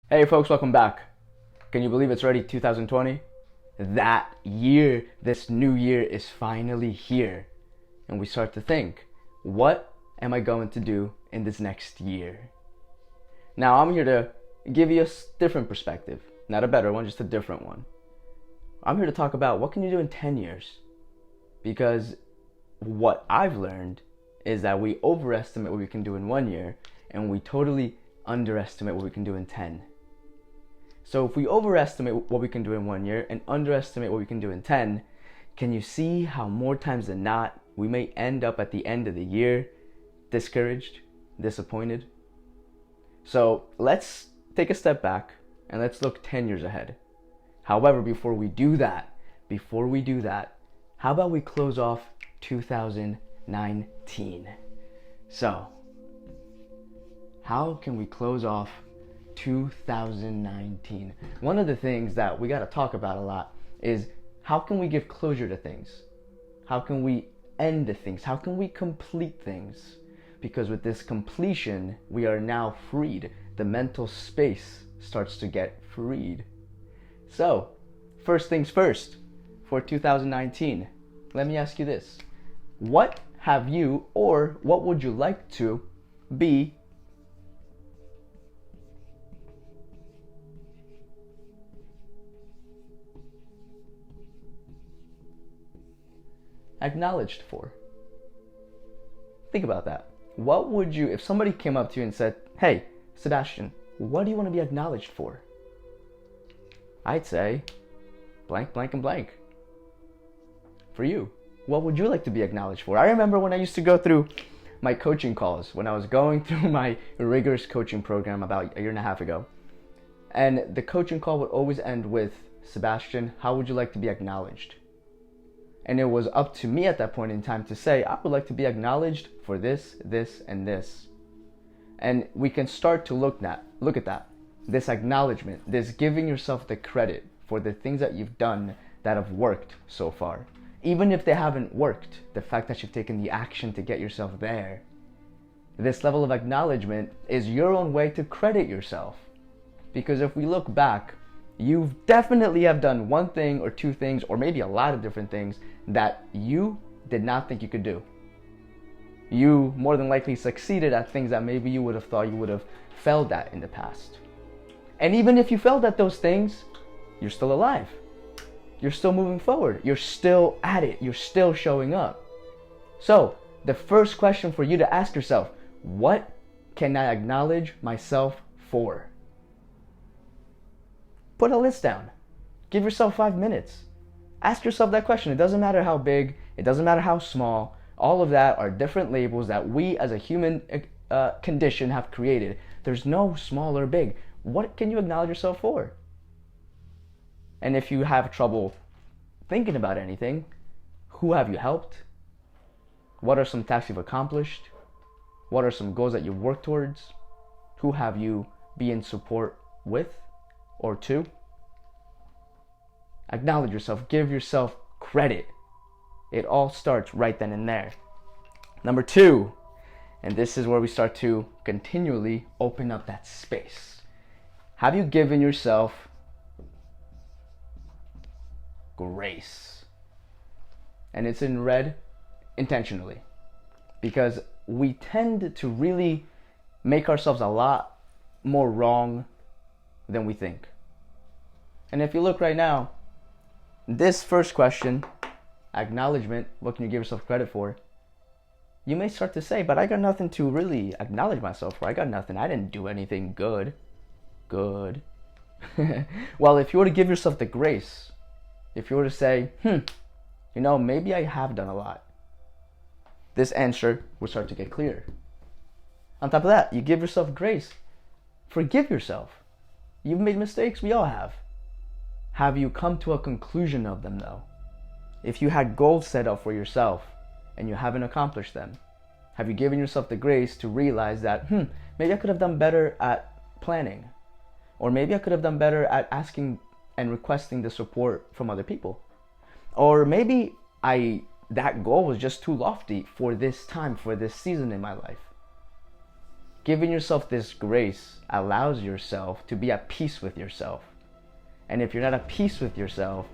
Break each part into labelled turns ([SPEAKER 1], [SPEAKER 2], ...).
[SPEAKER 1] Hey folks, welcome back. Can you believe it's already 2020? That year, this new year is finally here. And we start to think, what am I going to do in this next year? Now, I'm here to give you a different perspective. Not a better one, just a different one. I'm here to talk about what can you do in 10 years? Because what I've learned is that we overestimate what we can do in 1 year and we totally underestimate what we can do in 10. So if we overestimate what we can do in 1 year and underestimate what we can do in 10, can you see how more times than not, we may end up at the end of the year discouraged, disappointed? So let's take a step back and let's look 10 years ahead. However, before we do that, how about we close off 2019? So, how can we close off 2019? One of the things that we got to talk about a lot is how can we give closure to things? How can we end things? How can we complete things? Because with this completion, we are now freed. The mental space starts to get freed. So, first things first, for 2019, let me ask you this. What have you, or what would you like to be acknowledged for? Think about that. What would you, if somebody came up to you and said, hey, Sebastian, what do you want to be acknowledged for? I'd say blank, blank, and blank. For you, what would you like to be acknowledged for? I remember when I used to go through my coaching calls, when I was going through my rigorous coaching program about a year and a half ago. And the coaching call would always end with, Sebastian, how would you like to be acknowledged? And it was up to me at that point in time to say, I would like to be acknowledged for this, this, and this. And we can start to look at that. This acknowledgement, this giving yourself the credit for the things that you've done that have worked so far. Even if they haven't worked, the fact that you've taken the action to get yourself there. This level of acknowledgement is your own way to credit yourself. Because if we look back, you definitely have done one thing or two things, or maybe a lot of different things that you did not think you could do. You more than likely succeeded at things that maybe you would have thought you would have failed at in the past. And even if you failed at those things, you're still alive. You're still moving forward. You're still at it. You're still showing up. So, the first question for you to ask yourself, what can I acknowledge myself for? Put a list down. Give yourself 5 minutes. Ask yourself that question. It doesn't matter how big, it doesn't matter how small. All of that are different labels that we as a human condition have created. There's no small or big. What can you acknowledge yourself for? And if you have trouble thinking about anything, who have you helped? What are some tasks you've accomplished? What are some goals that you've worked towards? Who have you been in support with or to? Acknowledge yourself. Give yourself credit. It all starts right then and there. Number 2, and this is where we start to continually open up that space. Have you given yourself grace? And it's in red intentionally, because we tend to really make ourselves a lot more wrong than we think. And if you look right now, this first question, acknowledgement, what can you give yourself credit for? You may start to say, but I got nothing to really acknowledge myself for. I got nothing. I didn't do anything good. Well, if you were to give yourself the grace, if you were to say, maybe I have done a lot, this answer will start to get clearer. On top of that, you give yourself grace. Forgive yourself. You've made mistakes, we all have. Have you come to a conclusion of them though? If you had goals set up for yourself and you haven't accomplished them, have you given yourself the grace to realize that, maybe I could have done better at planning? Or maybe I could have done better at asking and requesting the support from other people? Or maybe that goal was just too lofty for this time, for this season in my life. Giving yourself this grace allows yourself to be at peace with yourself. And if you're not at peace with yourself,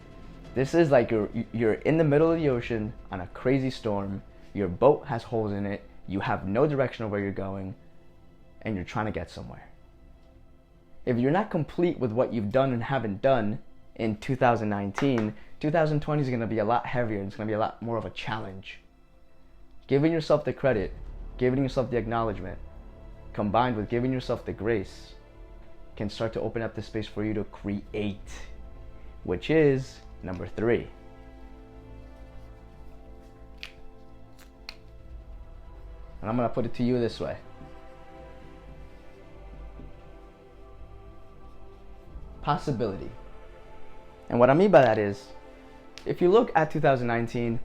[SPEAKER 1] this is like you're in the middle of the ocean on a crazy storm. Your boat has holes in it. You have no direction of where you're going, and you're trying to get somewhere. If you're not complete with what you've done and haven't done in 2019, 2020 is going to be a lot heavier. It's going to be a lot more of a challenge. Giving yourself the credit, giving yourself the acknowledgement, combined with giving yourself the grace, can start to open up the space for you to create, which is number 3. And I'm going to put it to you this way. Possibility. And what I mean by that is, if you look at 2019,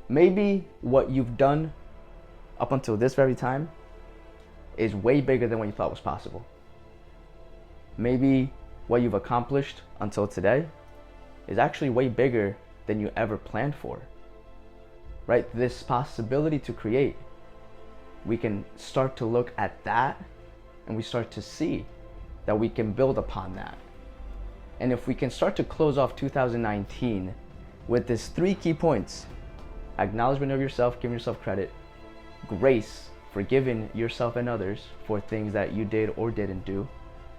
[SPEAKER 1] maybe what you've done up until this very time is way bigger than what you thought was possible. Maybe what you've accomplished until today is actually way bigger than you ever planned for. Right? This possibility to create, we can start to look at that and we start to see that we can build upon that. And if we can start to close off 2019 with these 3 key points: acknowledgement of yourself, giving yourself credit, grace, forgiving yourself and others for things that you did or didn't do,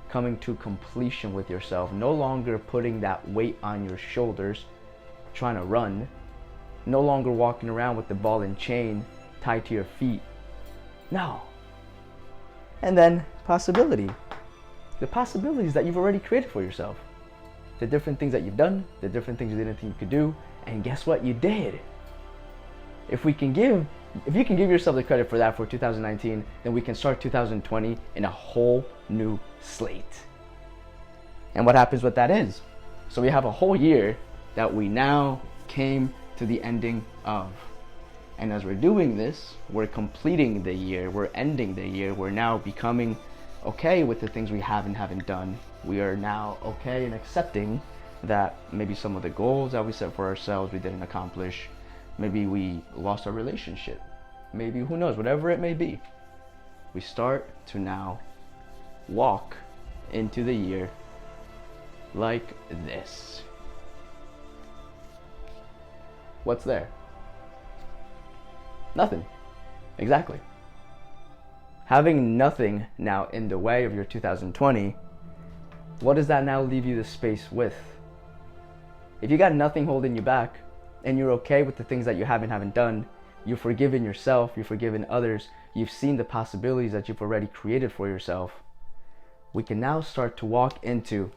[SPEAKER 1] coming to completion with yourself, no longer putting that weight on your shoulders, trying to run, no longer walking around with the ball and chain tied to your feet. No. And then possibility. The possibilities that you've already created for yourself. The different things that you've done, the different things you didn't think you could do, and guess what? You did. If you can give yourself the credit for that for 2019, then we can start 2020 in a whole new slate. And what happens with that is, so we have a whole year that we now came to the ending of. And as we're doing this, we're completing the year, we're ending the year, we're now becoming okay with the things we haven't done. We are now okay in accepting that maybe some of the goals that we set for ourselves we didn't accomplish. Maybe we lost our relationship. Maybe, who knows, whatever it may be. We start to now walk into the year like this. What's there? Nothing. Exactly. Having nothing now in the way of your 2020, what does that now leave you the space with? If you got nothing holding you back, and you're okay with the things that you haven't done, you've forgiven yourself, you've forgiven others, you've seen the possibilities that you've already created for yourself, we can now start to walk into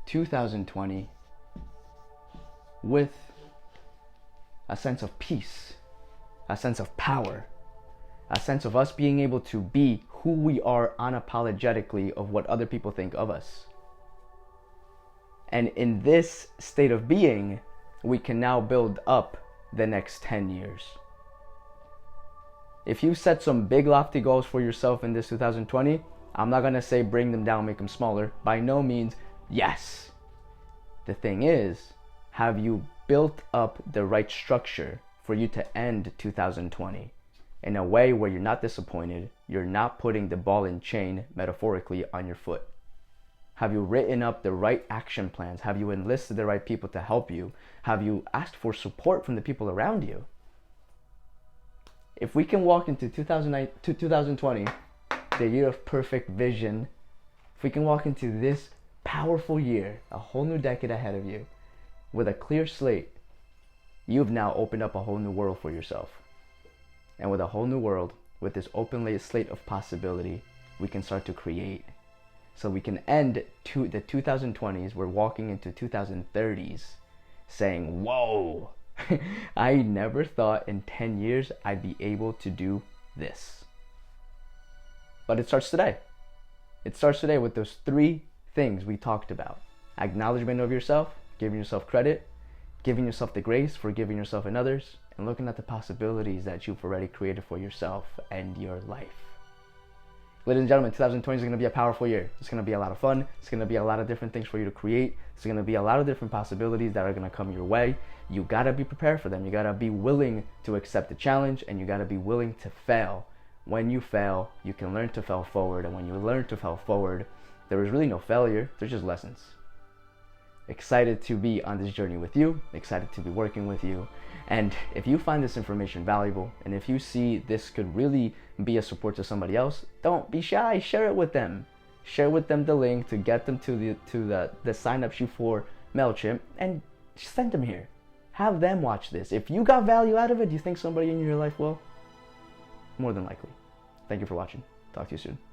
[SPEAKER 1] 2020 with a sense of peace, a sense of power, a sense of us being able to be who we are unapologetically of what other people think of us. And in this state of being, we can now build up the next 10 years. If you set some big lofty goals for yourself in this 2020, I'm not going to say bring them down, make them smaller. By no means, yes. The thing is, have you built up the right structure for you to end 2020 in a way where you're not disappointed, you're not putting the ball and chain, metaphorically, on your foot? Have you written up the right action plans? Have you enlisted the right people to help you? Have you asked for support from the people around you? If we can walk into 2020, the year of perfect vision, if we can walk into this powerful year, a whole new decade ahead of you, with a clear slate, you've now opened up a whole new world for yourself. And with a whole new world, with this open slate of possibility, we can start to create. So we can end the 2020s, we're walking into 2030s saying, whoa, I never thought in 10 years I'd be able to do this. But it starts today. It starts today with those 3 things we talked about. Acknowledgement of yourself, giving yourself credit, giving yourself the grace, forgiving yourself and others, and looking at the possibilities that you've already created for yourself and your life. Ladies and gentlemen, 2020 is going to be a powerful year. It's going to be a lot of fun. It's going to be a lot of different things for you to create. It's going to be a lot of different possibilities that are going to come your way. You got to be prepared for them. You got to be willing to accept the challenge, and you got to be willing to fail when you fail, you can learn to fail forward. And when you learn to fail forward, there is really no failure, there's just lessons. Excited to be on this journey with you, excited to be working with you. And if you find this information valuable, and if you see this could really be a support to somebody else, don't be shy, share it with them. Share with them the link to get them to the sign up sheet for MailChimp, and send them here. Have them watch this. If you got value out of it, do you think somebody in your life will? More than likely. Thank you for watching. Talk to you soon.